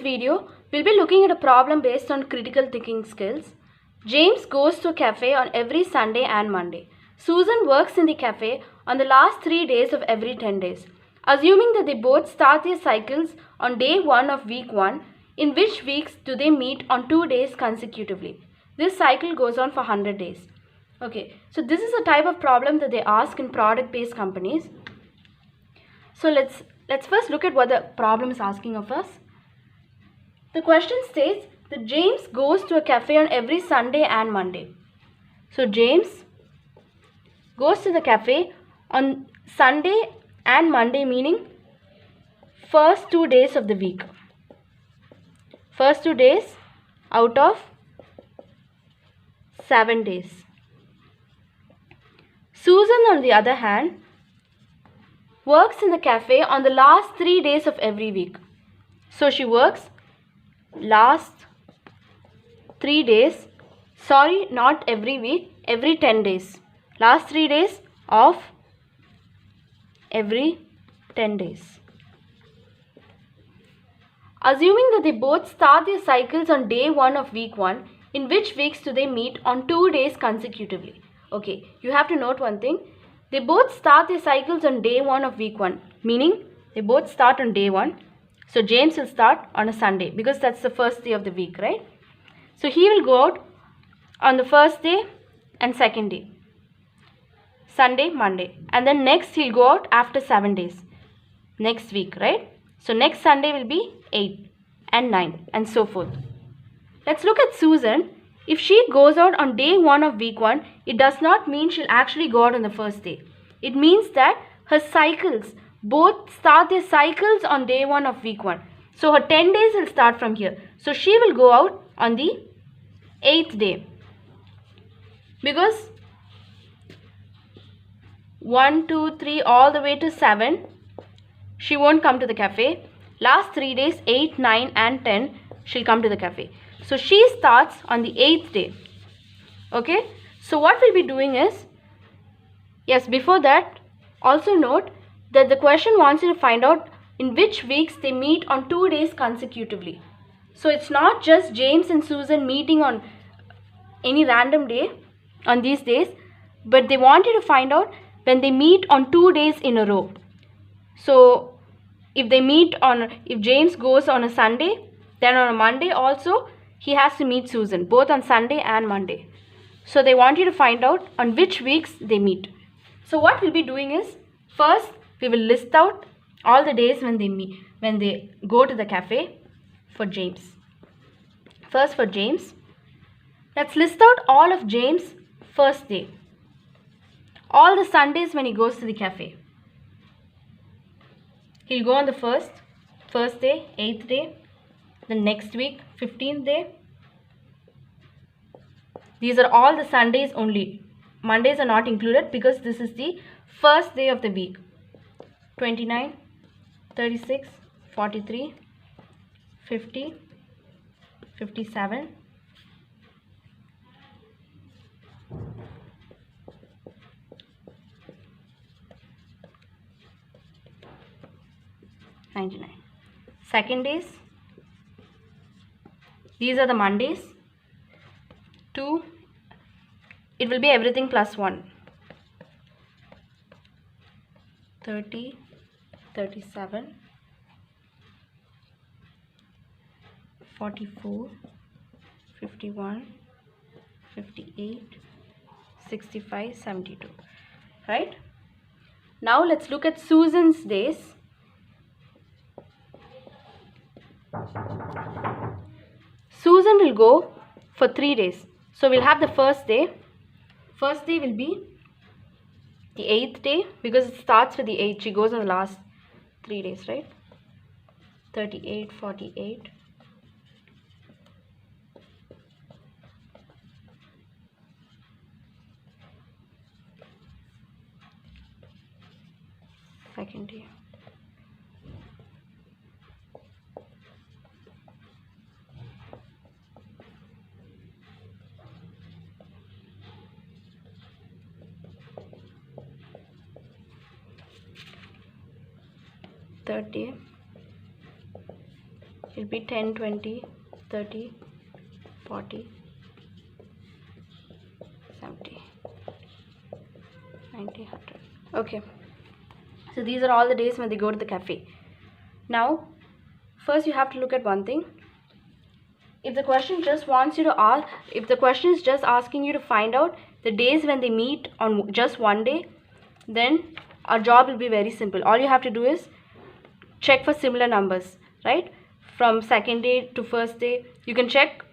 video, we'll be looking at a problem based on critical thinking skills. James goes to a cafe on every Sunday and Monday. Susan works in the cafe on the last 3 days of every 10 days. Assuming that they both start their cycles on day 1 of week 1, in which weeks do they meet on 2 days consecutively? This cycle goes on for 100 days. Okay, so this is a type of problem that they ask in product-based companies. So let's first look at what the problem is asking of us. The question states that James goes to a cafe on every Sunday and Monday. So James goes to the cafe on Sunday and Monday, meaning first 2 days of the week. First 2 days out of 7 days. Susan, on the other hand, works in the cafe on the last 3 days of every week. So she works last 3 days, sorry, not every week, every 10 days. Last 3 days of every 10 days. Assuming that they both start their cycles on day 1 of week 1, in which weeks do they meet on 2 days consecutively? Okay, you have to note one thing. They both start their cycles on day 1 of week 1, meaning they both start on day 1. So James will start on a Sunday because that's the first day of the week, right? So he will go out on the first day and second day. Sunday, Monday. And then next he'll go out after 7 days. Next week, right? So next Sunday will be 8 and 9 and so forth. Let's look at Susan. If she goes out on day 1 of week 1, it does not mean she'll actually go out on the first day. It means that her cycles, both start their cycles on day 1 of week 1. So her 10 days will start from here. So she will go out on the 8th day. Because 1, 2, 3 all the way to 7, she won't come to the cafe. Last 3 days, 8, 9 and 10, she'll come to the cafe. So she starts on the 8th day. Okay. So what we'll be doing is, yes, before that, also note that the question wants you to find out in which weeks they meet on 2 days consecutively. So it's not just James and Susan meeting on any random day on these days, but they want you to find out when they meet on 2 days in a row. So if James goes on a Sunday, then on a Monday also he has to meet Susan, both on Sunday and Monday. So they want you to find out on which weeks they meet. So what we'll be doing is, first we will list out all the days when they go to the cafe for James. First for James, let's list out all of James' first day. All the Sundays when he goes to the cafe. He'll go on the first day, 8th day, the next week, 15th day. These are all the Sundays only. Mondays are not included because this is the first day of the week. 29, 36, 43, 50, 57, 99. Second days, these are the Mondays. 2, it will be everything plus 1. 30, 37, 44, 51, 58, 65, 72. Right? Now let's look at Susan's days. Susan will go for 3 days. So we'll have the first day. First day will be the 8th day because it starts with the 8th. She goes on the last 3 days, right? 38, 48. Second day. Third day. it'll be 10, 20, 30, 40, 70, 90, 100. Okay, so these are all the days when they go to the cafe. Now first you have to look at one thing. If the question just wants you to ask, if the question is just asking you to find out the days when they meet on just one day, then our job will be very simple. All you have to do is check for similar numbers, right? From second day to first day, you can check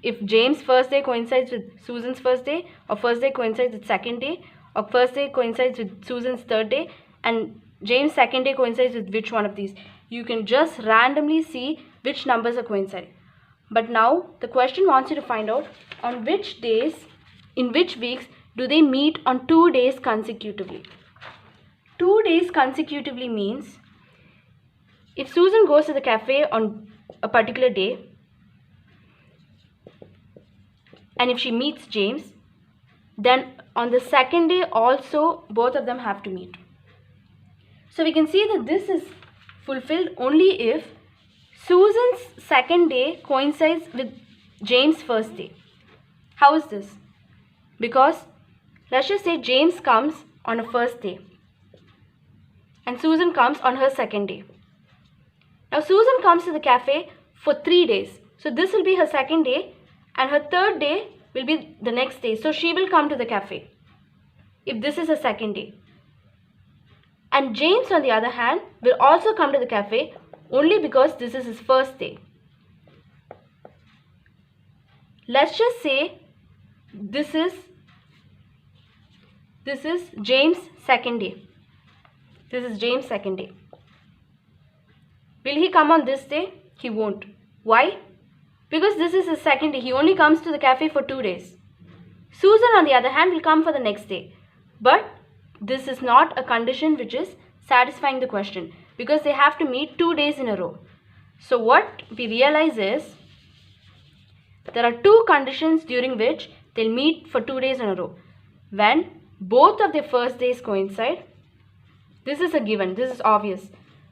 if James' first day coincides with Susan's first day, or first day coincides with second day, or first day coincides with Susan's third day, and James' second day coincides with which one of these. You can just randomly see which numbers are coinciding. But now the question wants you to find out on which days, in which weeks do they meet on 2 days consecutively. 2 days consecutively means if Susan goes to the cafe on a particular day and if she meets James, then on the second day also both of them have to meet. So we can see that this is fulfilled only if Susan's second day coincides with James' first day. How is this? Because let's just say James comes on a first day and Susan comes on her second day. Now Susan comes to the cafe for 3 days. So this will be her second day and her third day will be the next day. So she will come to the cafe if this is her second day. And James, on the other hand, will also come to the cafe only because this is his first day. Let's just say this is James' second day. This is James' second day. Will he come on this day? He won't. Why? Because this is his second day. He only comes to the cafe for 2 days. Susan, on the other hand, will come for the next day. But this is not a condition which is satisfying the question, because they have to meet 2 days in a row. So what we realize is there are 2 conditions during which they'll meet for 2 days in a row. When both of their first days coincide, this is a given, this is obvious.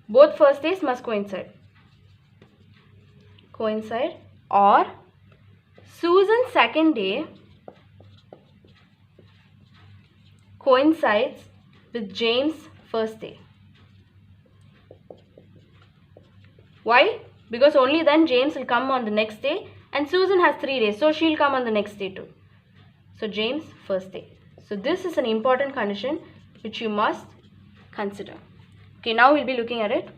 Both first days must coincide. Or Susan's second day coincides with James' first day. Why? Because only then James will come on the next day and Susan has 3 days, so she'll come on the next day too. So James' first day. So this is an important condition which you must consider. Okay, now we'll be looking at it.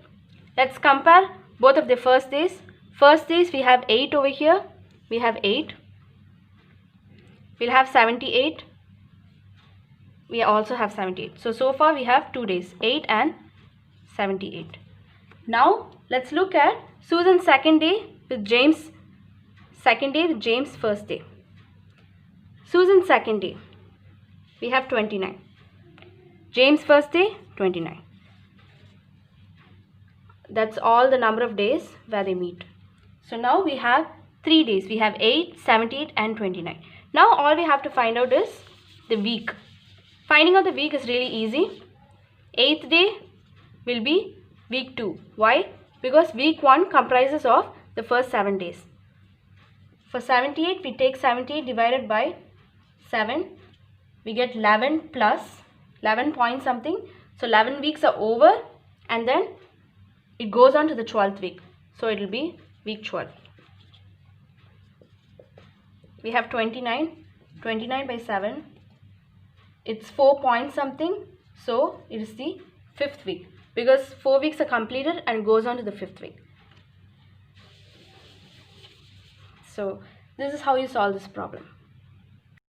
Let's compare both of the first days. First days we have 8 over here. We have 8. We'll have 78. We also have 78. So far we have 2 days, 8 and 78. Now let's look at Susan's second day with James' second day with James' first day. Susan's second day, we have 29. James' first day, 29. That's all the number of days where they meet. So now we have 3 days. We have 8, 78 and 29. Now all we have to find out is the week. Finding out the week is really easy. 8th day will be week 2. Why? Because week 1 comprises of the first 7 days. For 78, we take 78 divided by 7. We get 11 plus 11 point something. So 11 weeks are over and then it goes on to the 12th week. So it will be week 12. We have 29. 29 by 7. It's 4 point something. So it is the 5th week. Because 4 weeks are completed and goes on to the 5th week. So this is how you solve this problem.